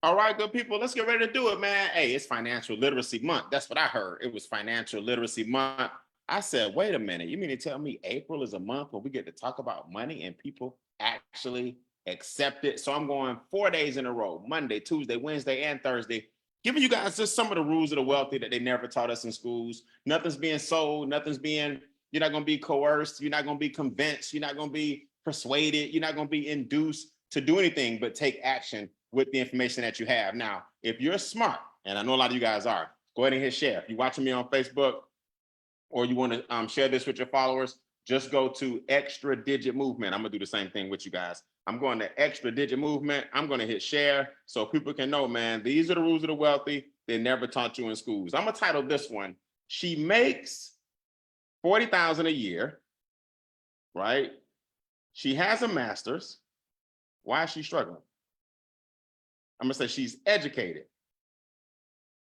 All right, good people, let's get ready to do it, man. Hey, it's Financial Literacy Month. That's what I heard. It was Financial Literacy Month. I said, wait a minute, you mean to tell me April is a month where we get to talk about money and people actually accept it? So I'm going 4 days in a row, Monday, Tuesday, Wednesday, and Thursday, giving you guys just some of the rules of the wealthy that they never taught us in schools. Nothing's being sold, you're not going to be coerced, you're not going to be convinced, you're not going to be persuaded, you're not going to be induced to do anything but take action with the information that you have. Now, if you're smart, and I know a lot of you guys are, go ahead and hit share. If you're watching me on Facebook or you want to share this with your followers, just go to Extra Digit Movement. I'm going to do the same thing with you guys. I'm going to Extra Digit Movement. I'm going to hit share so people can know, man, these are the rules of the wealthy. They never taught you in schools. I'm going to title this one, She Makes $40,000 a year, right? She has a master's. Why is she struggling? I'm gonna say she's educated.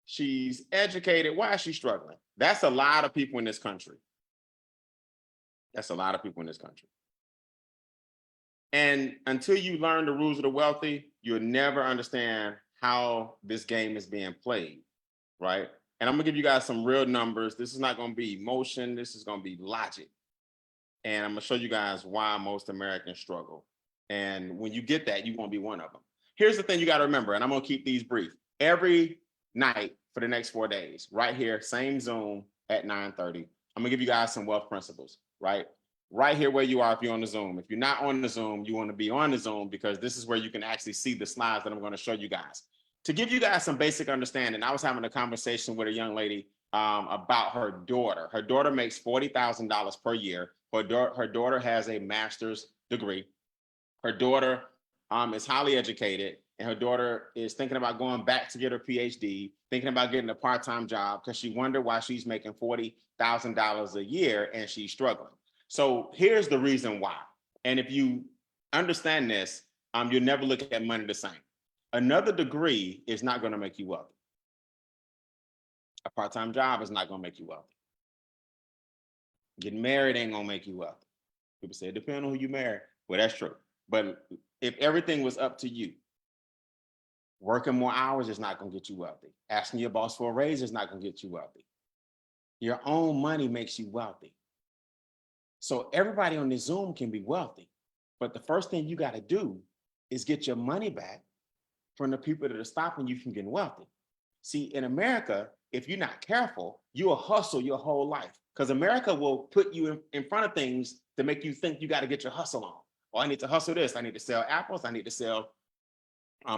She's educated. Why is she struggling? That's a lot of people in this country. That's a lot of people in this country. And until you learn the rules of the wealthy, you'll never understand how this game is being played, right? And I'm gonna give you guys some real numbers. This is not gonna be emotion. This is gonna be logic. And I'm gonna show you guys why most Americans struggle. And when you get that, you won't be one of them. Here's the thing you got to remember, and I'm going to keep these brief. Every night for the next 4 days, right here, same Zoom at 9:30, I'm going to give you guys some wealth principles, right? Right here where you are if you're on the Zoom. If you're not on the Zoom, you want to be on the Zoom because this is where you can actually see the slides that I'm going to show you guys. To give you guys some basic understanding, I was having a conversation with a young lady about her daughter. Her daughter makes $40,000 per year. Her daughter has a master's degree. Her daughter is highly educated, and her daughter is thinking about going back to get her PhD, thinking about getting a part-time job because she wondered why she's making $40,000 a year and she's struggling. So here's the reason why. And if you understand this, you'll never look at money the same. Another degree is not going to make you wealthy. A part-time job is not going to make you wealthy. Getting married ain't going to make you wealthy. People say it depends on who you marry. Well, that's true. But if everything was up to you, working more hours is not going to get you wealthy. Asking your boss for a raise is not going to get you wealthy. Your own money makes you wealthy. So everybody on this Zoom can be wealthy. But the first thing you got to do is get your money back from the people that are stopping you from getting wealthy. See, in America, if you're not careful, you'll hustle your whole life because America will put you in front of things to make you think you got to get your hustle on. Oh, I need to hustle this. I need to sell apples. I need to sell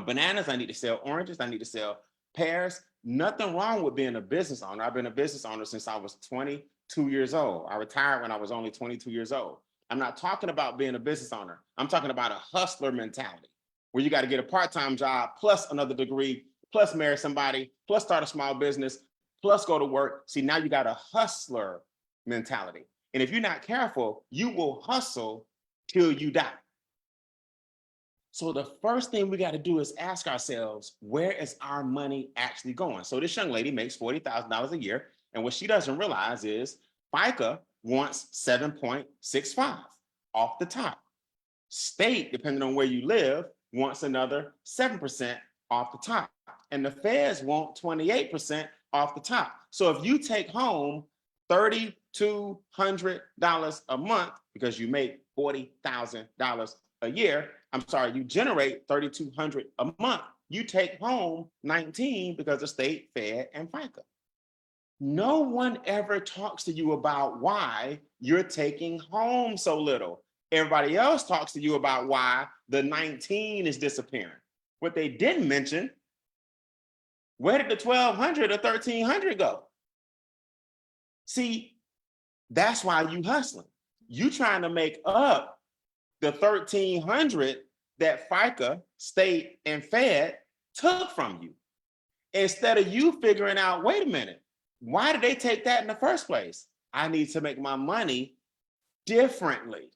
bananas. I need to sell oranges. I need to sell pears. Nothing wrong with being a business owner. I've been a business owner since I was 22 years old. I retired when I was only 22 years old. I'm not talking about being a business owner. I'm talking about a hustler mentality where you got to get a part-time job plus another degree, plus marry somebody, plus start a small business, plus go to work. See, now you got a hustler mentality. And if you're not careful, you will hustle till you die. So the first thing we got to do is ask ourselves, where is our money actually going? So this young lady makes $40,000 a year. And what she doesn't realize is FICA wants 7.65 off the top. State, depending on where you live, wants another 7% off the top. And the feds want 28% off the top. So if you take home $3,200 a month because you make $40,000 a year, you generate $3,200 a month. You take home 19 because of state, fed, and FICA. No one ever talks to you about why you're taking home so little. Everybody else talks to you about why the 19 is disappearing. What they didn't mention, where did the 1,200 or 1,300 go? See, that's why you hustling. You trying to make up the 1,300 that FICA, state, and Fed took from you. Instead of you figuring out, wait a minute, why did they take that in the first place? I need to make my money differently.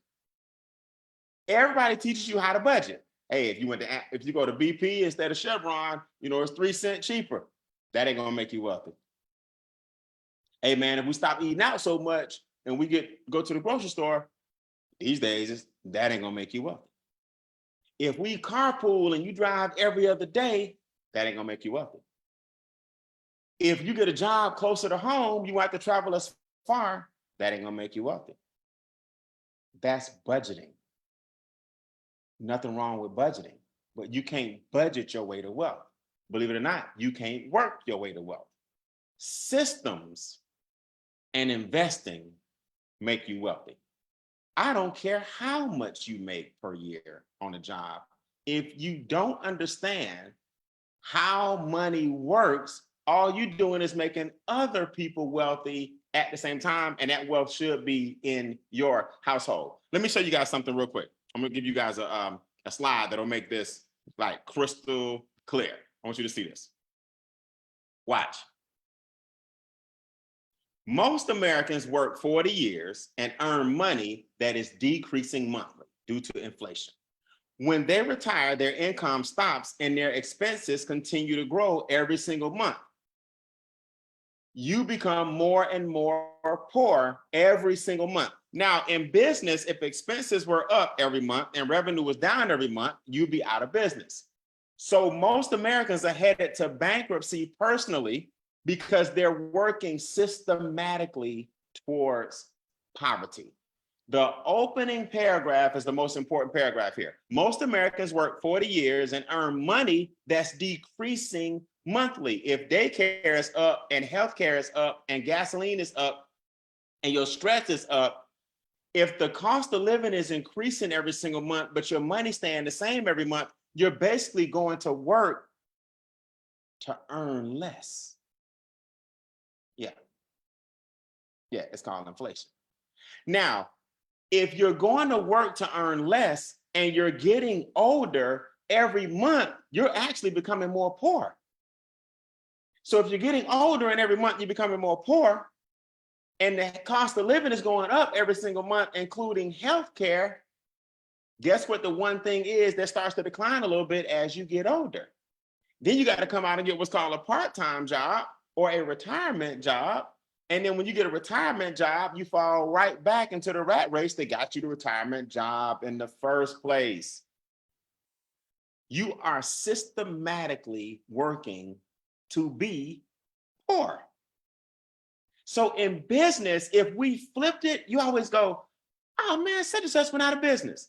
Everybody teaches you how to budget. Hey, if you go to BP instead of Chevron, it's 3 cents cheaper. That ain't gonna make you wealthy. Hey man, if we stop eating out so much and we go to the grocery store, these days, that ain't gonna make you wealthy. If we carpool and you drive every other day, that ain't gonna make you wealthy. If you get a job closer to home, you have to travel as far, that ain't gonna make you wealthy. That's budgeting. Nothing wrong with budgeting, but you can't budget your way to wealth. Believe it or not, you can't work your way to wealth. Systems and investing make you wealthy. I don't care how much you make per year on a job. If you don't understand how money works, all you're doing is making other people wealthy at the same time, and that wealth should be in your household. Let me show you guys something real quick. I'm gonna give you guys a slide that'll make this like crystal clear. I want you to see this. Watch. Most Americans work 40 years and earn money that is decreasing monthly due to inflation. When they retire, their income stops and their expenses continue to grow every single month. You become more and more poor every single month. Now, in business, if expenses were up every month and revenue was down every month, you'd be out of business. So most Americans are headed to bankruptcy personally because they're working systematically towards poverty. The opening paragraph is the most important paragraph here. Most Americans work 40 years and earn money that's decreasing monthly. If daycare is up and healthcare is up and gasoline is up and your stress is up, if the cost of living is increasing every single month, but your money staying the same every month, you're basically going to work to earn less. Yeah, it's called inflation. Now, if you're going to work to earn less and you're getting older every month, you're actually becoming more poor. So if you're getting older and every month you're becoming more poor, and the cost of living is going up every single month, including healthcare, guess what the one thing is that starts to decline a little bit as you get older? Then you got to come out and get what's called a part-time job or a retirement job. And then when you get a retirement job, you fall right back into the rat race that got you the retirement job in the first place. You are systematically working to be poor. So in business, if we flipped it, you always go, oh man, such and such went out of business.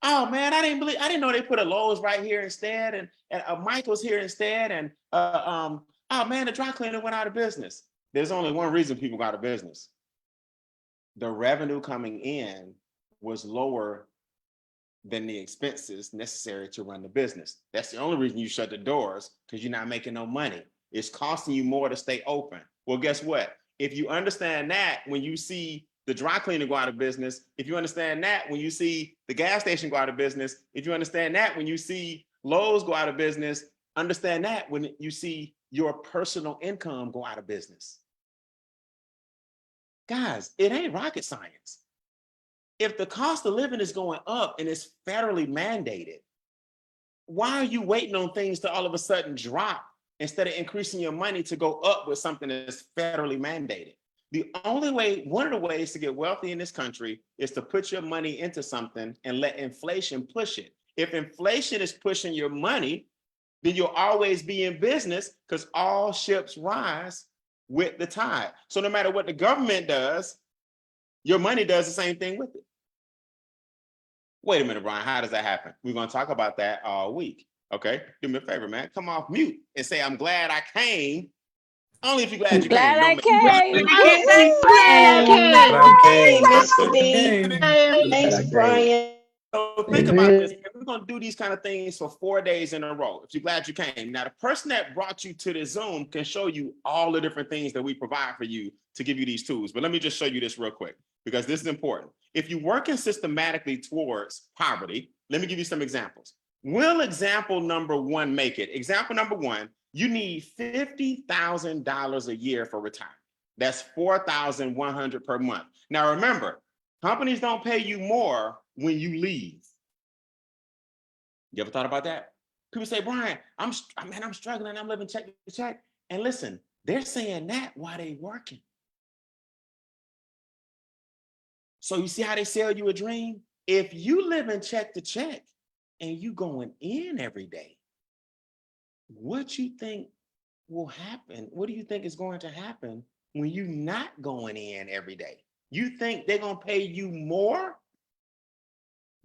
Oh man, I didn't know they put a Lowe's right here instead, and a Michael's here instead, and oh man, the dry cleaner went out of business. There's only one reason people got out of business. The revenue coming in was lower than the expenses necessary to run the business. That's the only reason you shut the doors, because you're not making no money. It's costing you more to stay open. Well, guess what? If you understand that when you see the dry cleaner go out of business, if you understand that when you see the gas station go out of business, if you understand that when you see Lowe's go out of business, understand that when you see your personal income go out of business. Guys, it ain't rocket science. If the cost of living is going up and it's federally mandated, why are you waiting on things to all of a sudden drop instead of increasing your money to go up with something that's federally mandated? The only way, one of the ways to get wealthy in this country is to put your money into something and let inflation push it. If inflation is pushing your money, then you'll always be in business because all ships rise with the tide. So no matter what the government does, your money does the same thing with it. Wait a minute, Brian, how does that happen? We're going to talk about that all week. Okay, do me a favor, man. Come off mute and say, I'm glad I came. Only if you're glad you Glad came. I came. Thanks, Brian. So think about this. We're going to do these kind of things for 4 days in a row. If you're glad you came. Now, the person that brought you to this Zoom can show you all the different things that we provide for you to give you these tools. But let me just show you this real quick, because this is important. If you're working systematically towards poverty, let me give you some examples. Will example number one make it? Example number one, you need $50,000 a year for retirement. That's $4,100 per month. Now, remember, companies don't pay you more when you leave. You ever thought about that? People say, Brian, I'm struggling. I'm living check to check. And listen, they're saying that while they're working. So you see how they sell you a dream? If you live in check to check, and you going in every day, what you think will happen? What do you think is going to happen when you're not going in every day? You think they're going to pay you more,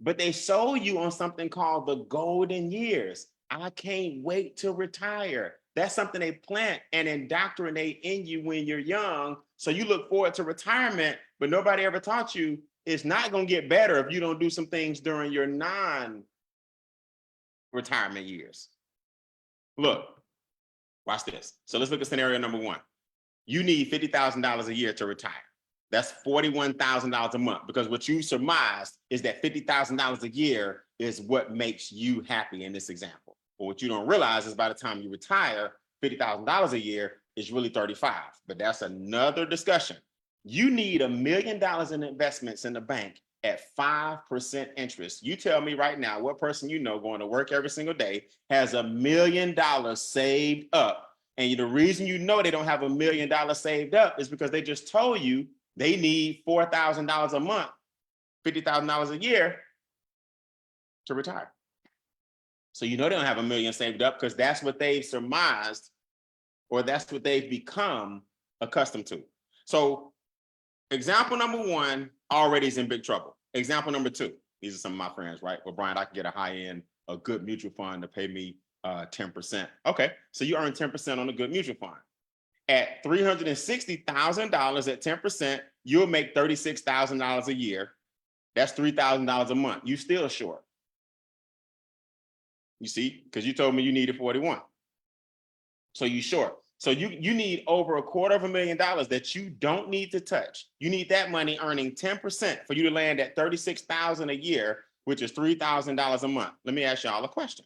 but they sold you on something called the golden years. I can't wait to retire. That's something they plant and indoctrinate in you when you're young. So you look forward to retirement, but nobody ever taught you it's not going to get better if you don't do some things during your non-retirement years. Look, watch this. So let's look at scenario number one. You need $50,000 a year to retire. That's $41,000 a month, because what you surmised is that $50,000 a year is what makes you happy in this example. But what you don't realize is by the time you retire, $50,000 a year is really 35. But that's another discussion. You need $1 million in investments in the bank at 5% interest. You tell me right now what person you know going to work every single day has $1 million saved up. And the reason you know they don't have $1 million saved up is because they just told you they need $4,000 a month, $50,000 a year to retire. So you know they don't have $1 million saved up because that's what they've surmised, or that's what they've become accustomed to. So example number one already is in big trouble. Example number two, these are some of my friends, right? Well, Brian, I can get a high-end, a good mutual fund to pay me 10%. Okay, so you earn 10% on a good mutual fund. At $360,000 at 10%, you'll make $36,000 a year. That's $3,000 a month. You still short. You see, because you told me you needed 41. So you short. So you need over $250,000 that you don't need to touch. You need that money earning 10% for you to land at $36,000 a year, which is $3,000 a month. Let me ask y'all a question.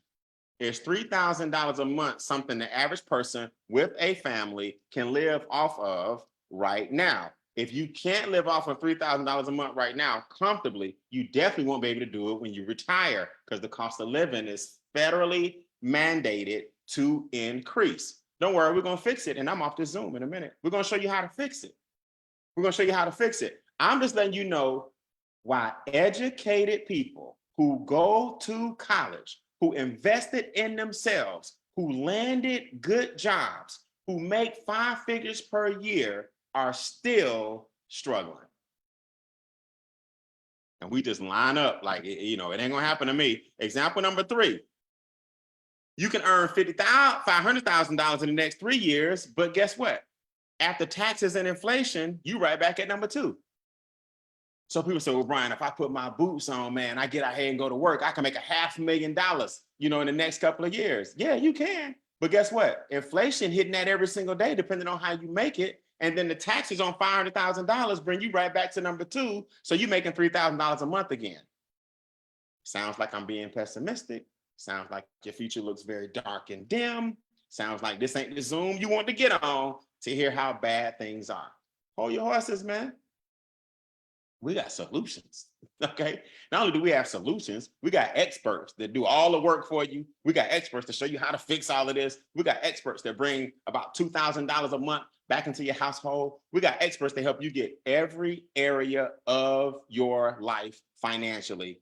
Is $3,000 a month something the average person with a family can live off of right now? If you can't live off of $3,000 a month right now comfortably, you definitely won't be able to do it when you retire, because the cost of living is federally mandated to increase. Don't worry, we're going to fix it. And I'm off this Zoom in a minute. We're going to show you how to fix it. We're going to show you how to fix it. I'm just letting you know why educated people who go to college, who invested in themselves, who landed good jobs, who make 5 figures per year are still struggling. And we just line up like, it ain't gonna happen to me. Example number 3. You can earn $500,000 in the next 3 years, but guess what? After taxes and inflation, you right back at number 2. So people say, well, Brian, if I put my boots on, man, I get out here and go to work, I can make $500,000, in the next couple of years. Yeah, you can. But guess what? Inflation hitting that every single day, depending on how you make it. And then the taxes on $500,000 bring you right back to number 2. So you're making $3,000 a month again. Sounds like I'm being pessimistic. Sounds like your future looks very dark and dim. Sounds like this ain't the Zoom you want to get on to hear how bad things are. Hold your horses, man. We got solutions, okay? Not only do we have solutions, we got experts that do all the work for you. We got experts to show you how to fix all of this. We got experts that bring about $2,000 a month back into your household. We got experts to help you get every area of your life financially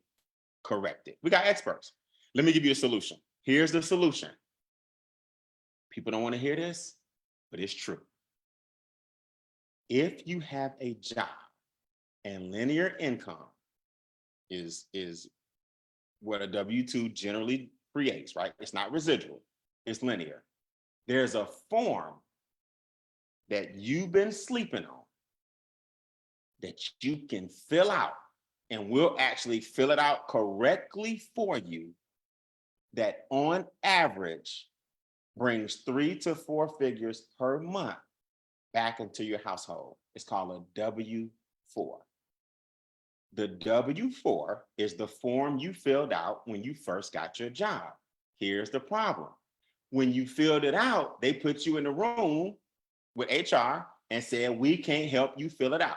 corrected. We got experts. Let me give you a solution. Here's the solution. People don't want to hear this, but it's true. If you have a job, and linear income is what a W-2 generally creates, right? It's not residual, it's linear. There's a form that you've been sleeping on that you can fill out, and we'll actually fill it out correctly for you, that on average brings 3 to 4 figures per month back into your household. It's called a W-4. The W-4 is the form you filled out when you first got your job. Here's the problem. When you filled it out, they put you in the room with HR and said, we can't help you fill it out.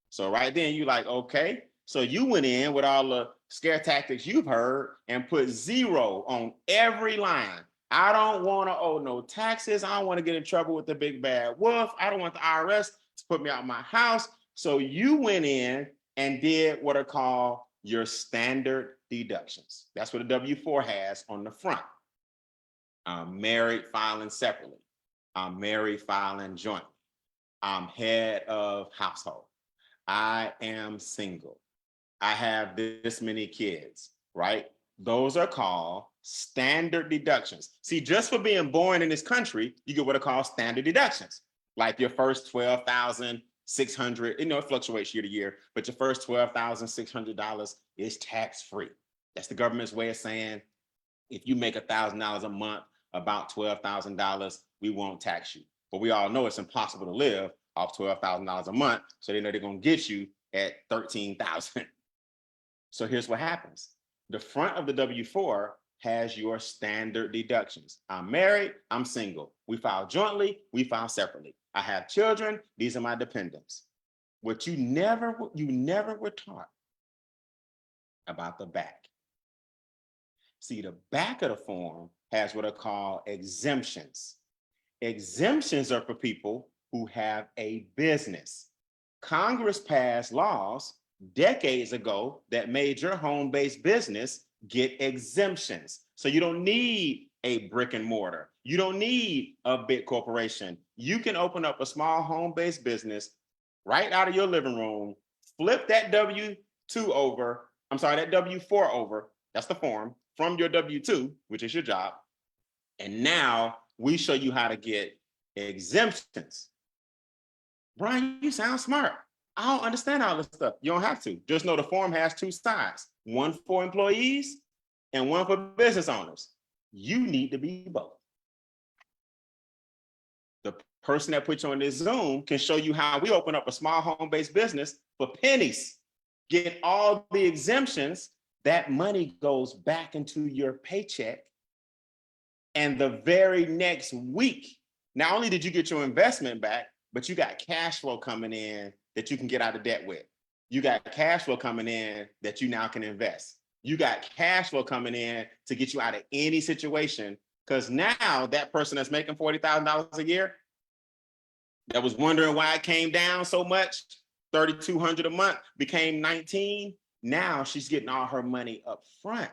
So right then you're like, okay. So you went in with all the scare tactics you've heard and put 0 on every line. I don't want to owe no taxes. I don't want to get in trouble with the big bad wolf. I don't want the IRS to put me out of my house. So you went in and did what are called your standard deductions. That's what a W-4 has on the front. I'm married, filing separately. I'm married, filing jointly. I'm head of household. I am single. I have this many kids, right? Those are called standard deductions. See, just for being born in this country, you get what are called standard deductions. Like your first 12,600, it fluctuates year to year, but your first $12,600 is tax-free. That's the government's way of saying, if you make $1,000 a month, about $12,000, we won't tax you. But we all know it's impossible to live off $12,000 a month, so they know they're gonna get you at $13,000. So here's what happens. The front of the W-4 has your standard deductions. I'm married, I'm single. We file jointly, we file separately. I have children, these are my dependents. What you never were taught about the back. See, the back of the form has what are called exemptions. Exemptions are for people who have a business. Congress passed laws decades ago that made your home-based business get exemptions. So you don't need a brick and mortar. You don't need a big corporation. You can open up a small home-based business right out of your living room, flip that W-2 over, that W-4 over, that's the form, from your W-2, which is your job. And now we show you how to get exemptions. Brian, you sound smart. I don't understand all this stuff. You don't have to. Just know the form has two sides, one for employees and one for business owners. You need to be both. The person that puts you on this Zoom can show you how we open up a small home-based business for pennies, get all the exemptions. That money goes back into your paycheck. And the very next week, not only did you get your investment back, but you got cash flow coming in that you can get out of debt with. You got cash flow coming in that you now can invest. You got cash flow coming in to get you out of any situation, because now that person that's making $40,000 a year, that was wondering why it came down so much, $3,200 a month became $19. Now she's getting all her money up front.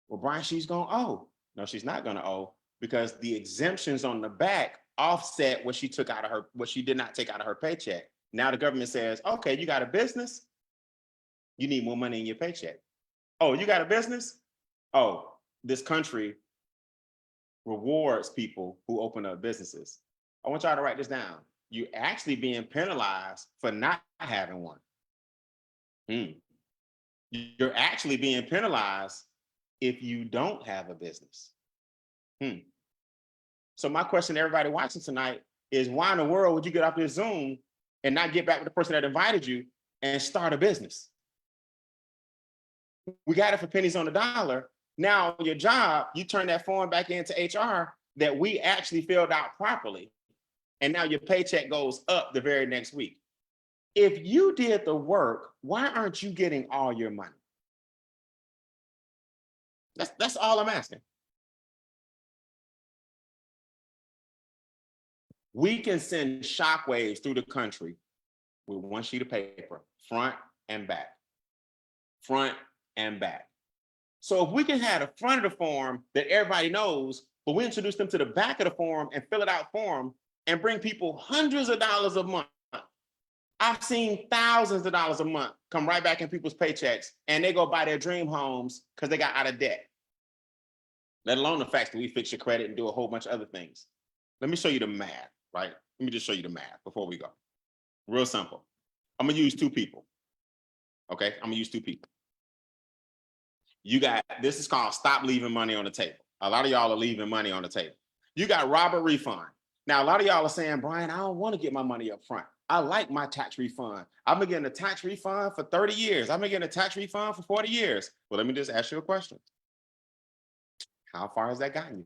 Well, Brian, she's going to owe. No, she's not going to owe, because the exemptions on the back offset what she took out of her, what she did not take out of her paycheck. Now the government says, okay, you got a business, you need more money in your paycheck. Oh, you got a business? Oh, this country rewards people who open up businesses. I want y'all to write this down. You're actually being penalized for not having one. You're actually being penalized if you don't have a business. So my question to everybody watching tonight is, why in the world would you get off this Zoom and not get back with the person that invited you and start a business? We got it for pennies on the dollar. Now your job, you turn that form back into HR that we actually filled out properly. And now your paycheck goes up the very next week. If you did the work, why aren't you getting all your money? That's all I'm asking. We can send shockwaves through the country with one sheet of paper, front and back, front and back. So if we can have the front of the form that everybody knows, but we introduce them to the back of the form and fill it out for them and bring people hundreds of dollars a month. I've seen thousands of dollars a month come right back in people's paychecks, and they go buy their dream homes because they got out of debt. Let alone the fact that we fix your credit and do a whole bunch of other things. Let me show you the math, right? Let me just show you the math before we go. Real simple. I'm gonna use two people. Okay, I'm gonna use two people. You got, this is called stop leaving money on the table. A lot of y'all are leaving money on the table. You got Robert Refund. Now, a lot of y'all are saying, Brian, I don't want to get my money up front. I like my tax refund. I've been getting a tax refund for 30 years. I've been getting a tax refund for 40 years. Well, let me just ask you a question. How far has that gotten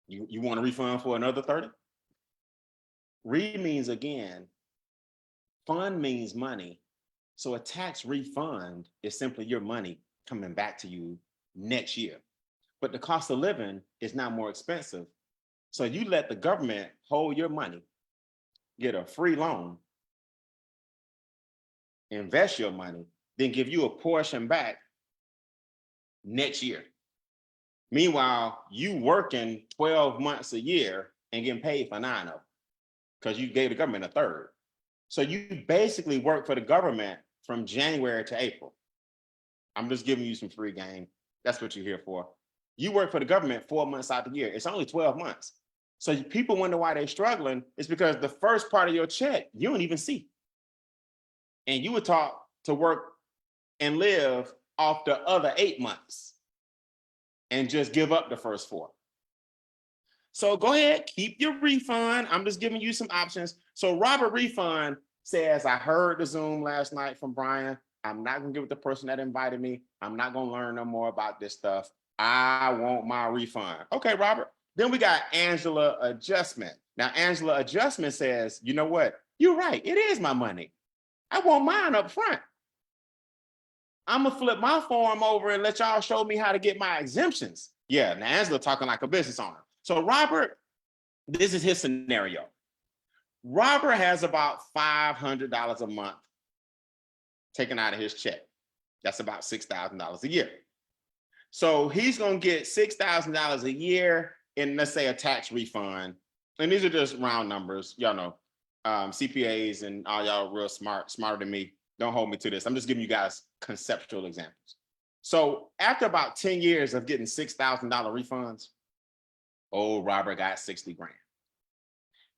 you? You want a refund for another 30? Re means, again, fund means money. So a tax refund is simply your money coming back to you next year. But the cost of living is now more expensive. So you let the government hold your money, get a free loan, invest your money, then give you a portion back next year. Meanwhile, you working 12 months a year and getting paid for 9 of them because you gave the government a third. So you basically work for the government from January to April. I'm just giving you some free game. That's what you're here for. You work for the government 4 months out the year. It's only 12 months. So people wonder why they're struggling. It's because the first part of your check, you don't even see. And you were taught to work and live off the other 8 months and just give up the first 4. So go ahead, keep your refund. I'm just giving you some options. So Robert Refund says, I heard the Zoom last night from Brian. I'm not gonna give it to the person that invited me. I'm not gonna learn no more about this stuff. I want my refund. Okay, Robert. Then we got Angela Adjustment. Now, Angela Adjustment says, you know what? You're right. It is my money. I want mine up front. I'm gonna flip my form over and let y'all show me how to get my exemptions. Yeah, now Angela talking like a business owner. So Robert, this is his scenario. Robert has about $500 a month taken out of his check. That's about $6,000 a year. So he's gonna get $6,000 a year in, let's say, a tax refund. And these are just round numbers, y'all know. CPAs and all y'all real smarter than me. Don't hold me to this. I'm just giving you guys conceptual examples. So after about 10 years of getting $6,000 refunds, old Robert got 60 grand.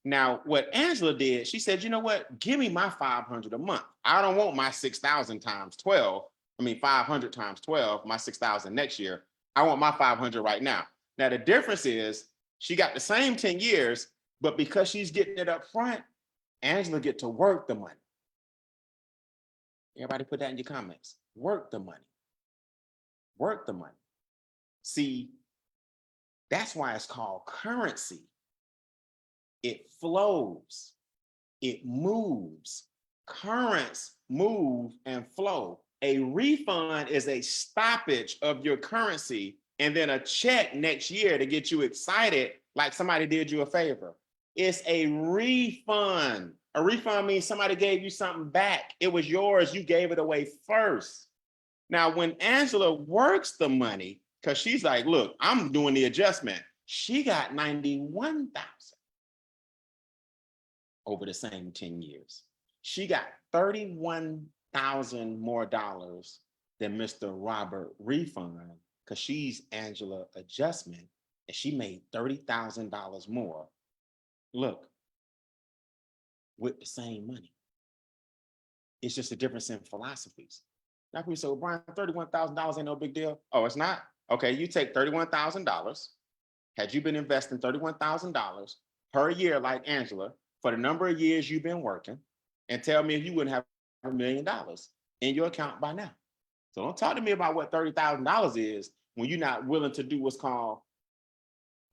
Now, what Angela did, she said, you know what? Give me my 500 a month. I don't want my 6,000 times 12. 500 times 12, my 6,000 next year. I want my 500 right now. Now, the difference is she got the same 10 years, but because she's getting it up front, Angela get to work the money. Everybody put that in your comments. Work the money. Work the money. See, that's why it's called currency. It flows. It moves. Currents move and flow. A refund is a stoppage of your currency and then a check next year to get you excited like somebody did you a favor. It's a refund. A refund means somebody gave you something back. It was yours. You gave it away first. Now, when Angela works the money, because she's like, look, I'm doing the adjustment. She got 91,000 over the same 10 years. She got 31,000 more dollars than Mr. Robert Refund because she's Angela Adjustment and she made $30,000 more. Look, with the same money. It's just a difference in philosophies. Now people say, well, Brian, $31,000 ain't no big deal. Oh, it's not? Okay, you take $31,000. Had you been investing $31,000 per year like Angela for the number of years you've been working, and tell me if you wouldn't have $1 million in your account by now. So don't talk to me about what $30,000 is when you're not willing to do what's called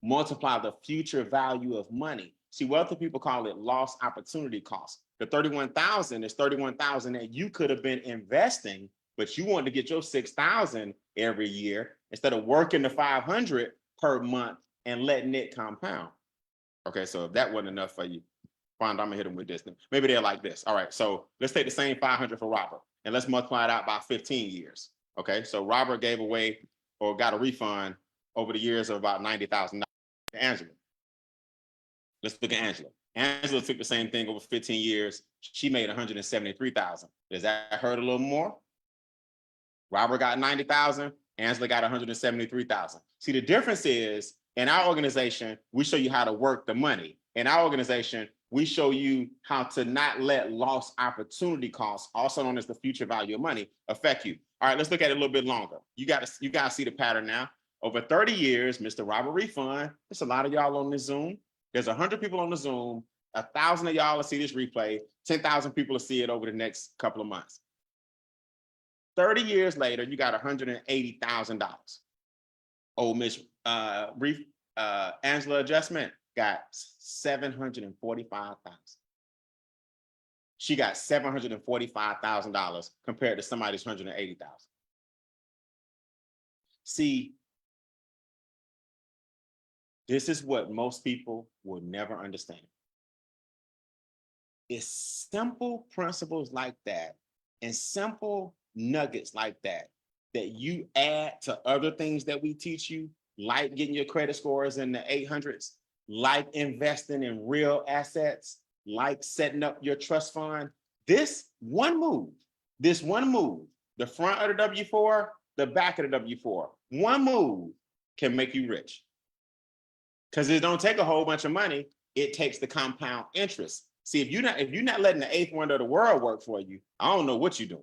multiply the future value of money. See, wealthy people call it lost opportunity cost. The 31,000 is 31,000 that you could have been investing, but you wanted to get your 6,000 every year instead of working the 500 per month and letting it compound. Okay, so if that wasn't enough for you, fine, I'm gonna hit them with this. Maybe they're like this. All right, so let's take the same 500 for Robert and let's multiply it out by 15 years. Okay, so Robert gave away or got a refund over the years of about $90,000 to Angela. Let's look at Angela. Angela took the same thing over 15 years. She made 173,000. Does that hurt a little more? Robert got 90,000. Angela got 173,000. See, the difference is in our organization, we show you how to work the money. In our organization, we show you how to not let lost opportunity costs, also known as the future value of money, affect you. All right, let's look at it a little bit longer. You got to see the pattern now. Over 30 years, Mr. Robert Refund, there's a lot of y'all on this Zoom. There's 100 people on the Zoom. 1,000 of y'all will see this replay. 10,000 people will see it over the next couple of months. 30 years later, you got $180,000. Old Miss Angela Adjustment got $745,000. She got $745,000 compared to somebody's $180,000. See, this is what most people will never understand. It's simple principles like that And simple nuggets like that you add to other things that we teach you, like getting your credit scores in the 800s, like investing in real assets, like setting up your trust fund. This one move, the front of the W-4, the back of the W-4, one move can make you rich. Because it don't take a whole bunch of money. It takes the compound interest. See, if you're not letting the eighth wonder of the world work for you, I don't know what you're doing.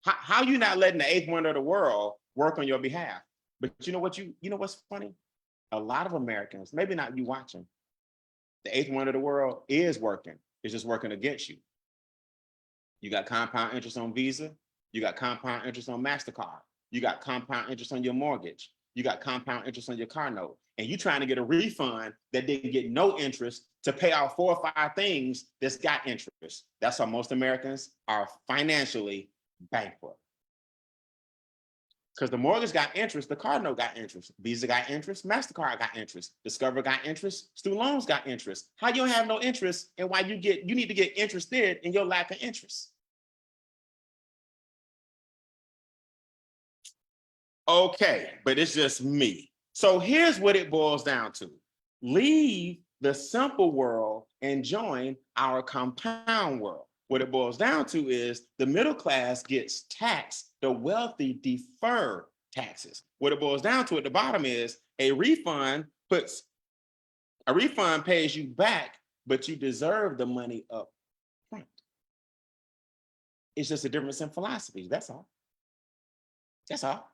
How you not letting the eighth wonder of the world work on your behalf? But you know what's funny? A lot of Americans, maybe not you watching, the eighth wonder of the world is working. It's just working against you. You got compound interest on Visa. You got compound interest on MasterCard. You got compound interest on your mortgage. You got compound interest on your car note. And you trying to get a refund that didn't get no interest to pay off 4 or 5 things that's got interest. That's why most Americans are financially bankrupt. Because the mortgage got interest, the car note got interest, Visa got interest, MasterCard got interest, Discover got interest, student loans got interest. How you don't have no interest and why you need to get interested in your lack of interest? Okay, but it's just me. So here's what it boils down to. Leave the simple world and join our compound world. What it boils down to is the middle class gets taxed, the wealthy defer taxes. What it boils down to at the bottom is a refund pays you back, but you deserve the money up front. It's just a difference in philosophies. That's all. That's all.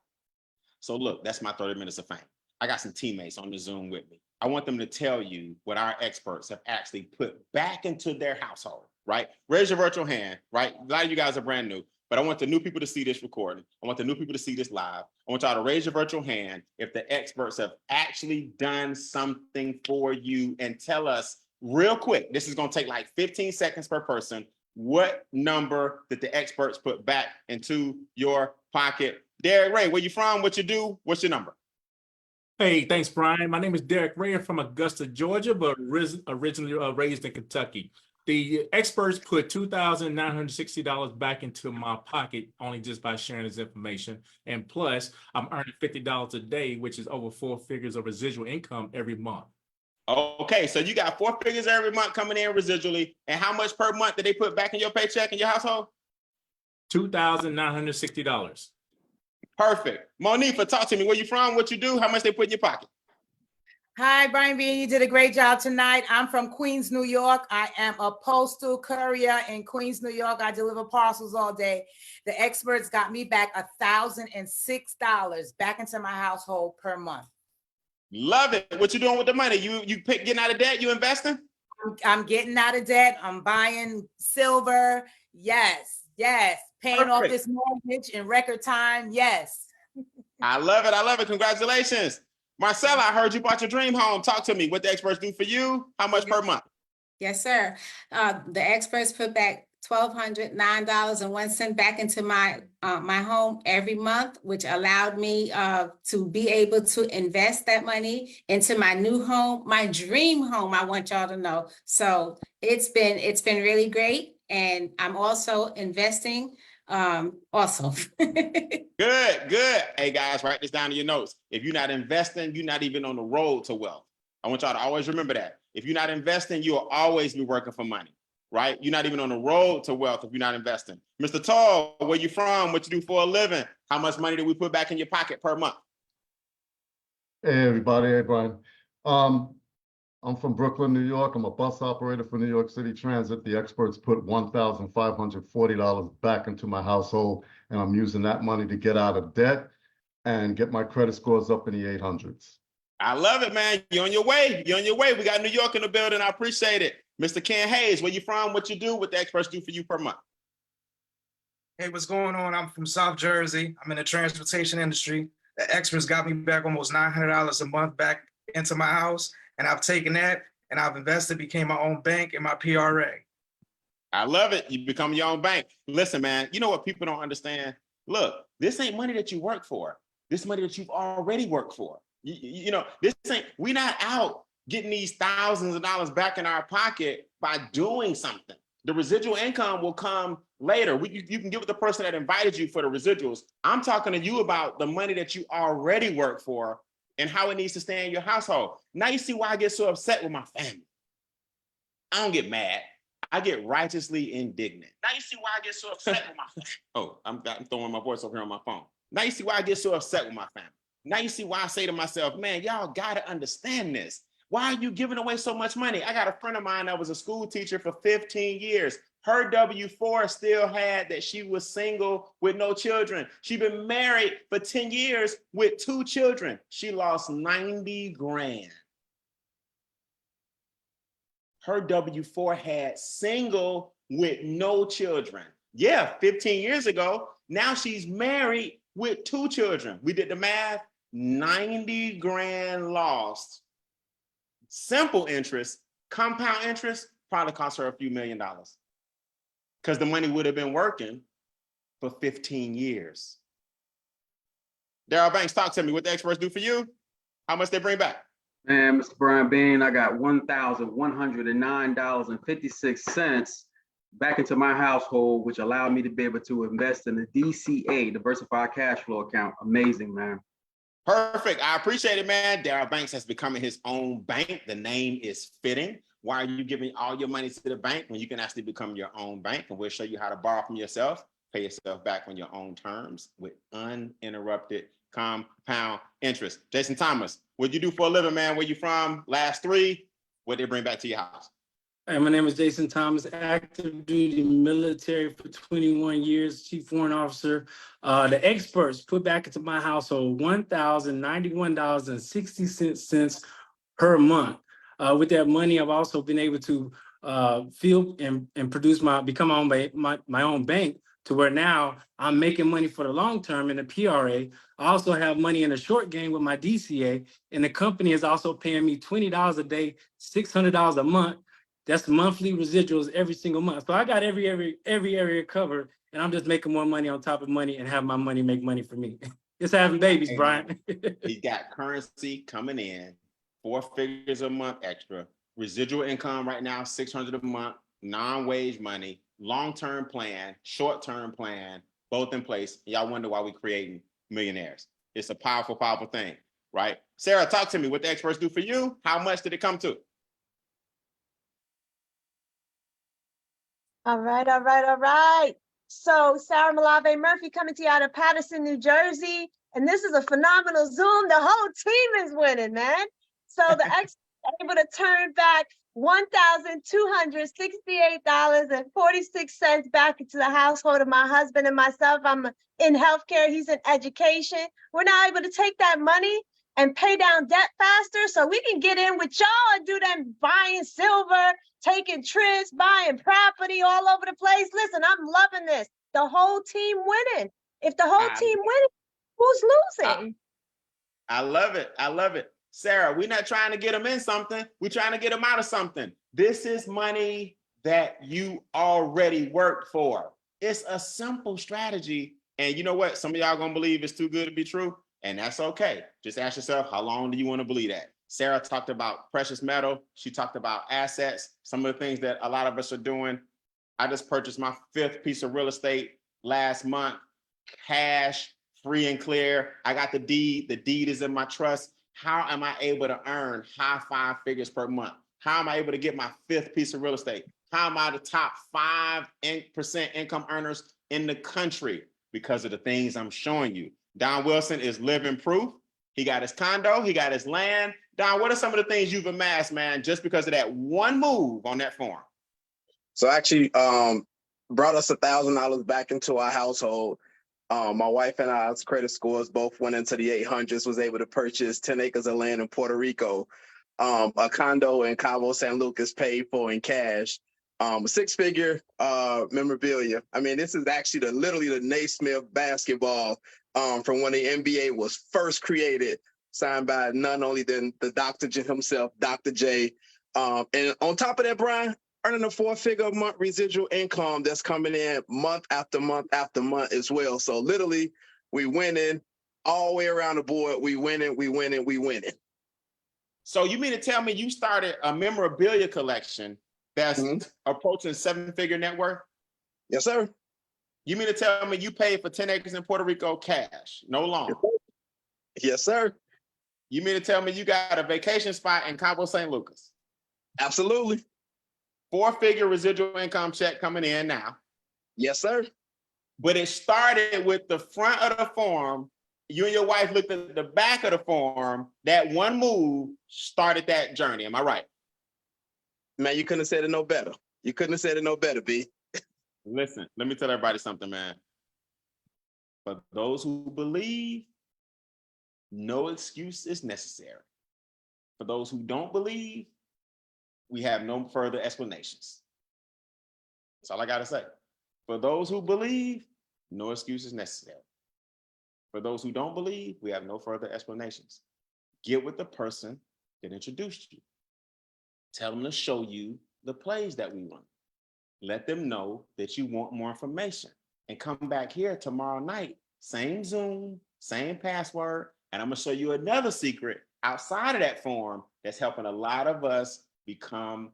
So look, that's my 30 minutes of fame. I got some teammates on the Zoom with me. I want them to tell you what our experts have actually put back into their household, right? Raise your virtual hand, right? A lot of you guys are brand new, but I want the new people to see this recording. I want the new people to see this live. I want y'all to raise your virtual hand if the experts have actually done something for you, and tell us real quick. This is going to take like 15 seconds per person. What number did the experts put back into your pocket? Derek Ray, where you from? What you do? What's your number? Hey, thanks, Brian. My name is Derek Ray. I'm from Augusta, Georgia, but originally raised in Kentucky. The experts put $2,960 back into my pocket only just by sharing this information. And plus, I'm earning $50 a day, which is over 4 figures of residual income every month. Okay, so you got 4 figures every month coming in residually. And how much per month did they put back in your paycheck in your household? $2,960. Perfect. Monifa, talk to me. Where you from? What you do? How much they put in your pocket? Hi, Brian B. You did a great job tonight. I'm from Queens, New York. I am a postal courier in Queens, New York. I deliver parcels all day. The experts got me back $1,006 back into my household per month. Love it. What you doing with the money? You getting out of debt? You investing? I'm getting out of debt. I'm buying silver. Yes. Paying off this mortgage in record time. Yes. I love it. Congratulations. Marcella, I heard you bought your dream home. Talk to me. What the experts do for you? How much per month? Yes, sir. The experts put back $1,209.01 back into my my home every month, which allowed me to be able to invest that money into my new home, my dream home. I want y'all to know. So it's been really great, and I'm also investing. Also. Good. Hey guys, write this down in your notes. If you're not investing, you're not even on the road to wealth. I want y'all to always remember that. If you're not investing, you'll always be working for money, right? You're not even on the road to wealth if you're not investing. Mr. Tall, where you from? What you do for a living? How much money do we put back in your pocket per month? Hey everybody, hey Brian. I'm from Brooklyn, New York. I'm a bus operator for New York City Transit. The experts put $1,540 back into my household, and I'm using that money to get out of debt and get my credit scores up in the 800s. I love it, man. You're on your way. We got New York in the building. I appreciate it. Mr. Ken Hayes, where you from? What you do? What the experts do for you per month? Hey, what's going on? I'm from South Jersey. I'm in the transportation industry. The experts got me back almost $900 a month back into my house. And I've taken that and I've invested, became my own bank and my PRA. I love it. You become your own bank. Listen, man, you know what people don't understand? Look, this ain't money that you work for. This money that you've already worked for. You know, we're not out getting these thousands of dollars back in our pocket by doing something. The residual income will come later. You can give it the person that invited you for the residuals. I'm talking to you about the money that you already work for and how it needs to stay in your household. Now you see why I get so upset with my family. I don't get mad. I get righteously indignant. Now you see why I get so upset with my family. Oh, I'm throwing my voice over here on my phone. Now you see why I get so upset with my family. Now you see why I say to myself, man, y'all gotta understand this. Why are you giving away so much money? I got a friend of mine that was a school teacher for 15 years. Her W-4 still had that she was single with no children. She'd been married for 10 years with 2 children. She lost 90 grand. Her W-4 had single with no children. Yeah, 15 years ago. Now she's married with 2 children. We did the math, 90 grand lost. Simple interest, compound interest, probably cost her a few $1 million because the money would have been working for 15 years. Darryle Banks, talk to me. What the experts do for you? How much they bring back? Man, Mr. Brian Bean, I got $1,109.56 back into my household, which allowed me to be able to invest in the DCA, Diversified Cash Flow account. Amazing, man. Perfect. I appreciate it, man. Darryle Banks has become his own bank. The name is fitting. Why are you giving all your money to the bank when you can actually become your own bank? And we'll show you how to borrow from yourself, pay yourself back on your own terms with uninterrupted compound interest. Jason Thomas, what'd you do for a living, man? Where you from? Last 3, what they bring back to your house? Hey, my name is Jason Thomas, active duty military for 21 years, chief warrant officer. The experts put back into my household $1,091.60 per month. With that money, I've also been able to field and produce become my own bank, to where now I'm making money for the long term in the PRA. I also have money in the short game with my DCA, and the company is also paying me $20 a day, $600 a month. That's monthly residuals every single month. So I got every area covered, and I'm just making more money on top of money and have my money make money for me. It's having babies, Brian. He got currency coming in, 4 figures a month extra, residual income right now, $600 a month, non-wage money, long-term plan, short-term plan, both in place. Y'all wonder why we're creating millionaires. It's a powerful, powerful thing, right? Sarah, talk to me. What the experts do for you? How much did it come to? All right. So Sarah Malave Murphy coming to you out of Paterson, New Jersey. And this is a phenomenal Zoom. The whole team is winning, man. So the experts are able to turn back $1,268.46 back into the household of my husband and myself. I'm in healthcare. He's in education. We're now able to take that money and pay down debt faster so we can get in with y'all and do them buying silver, taking trips, buying property all over the place. Listen, I'm loving this. The whole team winning. If the whole team winning, who's losing? I love it. I love it. Sarah, we're not trying to get them in something. We're trying to get them out of something. This is money that you already worked for. It's a simple strategy. And you know what? Some of y'all gonna believe it's too good to be true. And that's okay. Just ask yourself, how long do you want to believe that? Sarah talked about precious metal. She talked about assets. Some of the things that a lot of us are doing. I just purchased my 5th piece of real estate last month, cash, free and clear. I got the deed. The deed is in my trust. How am I able to earn high 5 figures per month? How am I able to get my 5th piece of real estate? How am I the top 5% income earners in the country? Because of the things I'm showing you. Don Wilson is living proof. He got his condo, he got his land. Don, what are some of the things you've amassed, man, just because of that one move on that farm? So actually brought us $1,000 back into our household. My wife and I's credit scores both went into the 800s, was able to purchase 10 acres of land in Puerto Rico, a condo in Cabo San Lucas paid for in cash, 6-figure memorabilia. I mean, this is actually literally the Naismith basketball from when the NBA was first created, signed by none only than the Dr. J himself, Dr. J. And on top of that, Brian, earning a 4-figure a month residual income that's coming in month after month after month as well. So literally, we winning all the way around the board. We winning. So you mean to tell me you started a memorabilia collection that's Mhm. approaching 7-figure net worth? Yes, sir. You mean to tell me you paid for 10 acres in Puerto Rico cash, no loan? Yes, sir. You mean to tell me you got a vacation spot in Cabo San Lucas? Absolutely. 4-figure residual income check coming in now. Yes, sir. But it started with the front of the form. You and your wife looked at the back of the form. That one move started that journey. Am I right? Man, you couldn't have said it no better. You couldn't have said it no better, B. Listen, let me tell everybody something, man. For those who believe, no excuse is necessary. For those who don't believe, we have no further explanations. That's all I got to say. For those who believe, no excuse is necessary. For those who don't believe, we have no further explanations. Get with the person that introduced you. Tell them to show you the plays that we run. Let them know that you want more information and come back here tomorrow night. Same Zoom, same password. And I'm going to show you another secret outside of that form that's helping a lot of us become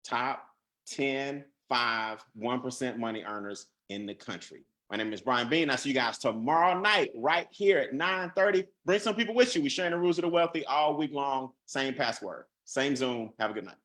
top 10, 5, 1% money earners in the country. My name is Brian Bean. I'll see you guys tomorrow night right here at 9:30. Bring some people with you. We're sharing the rules of the wealthy all week long. Same password, same Zoom. Have a good night.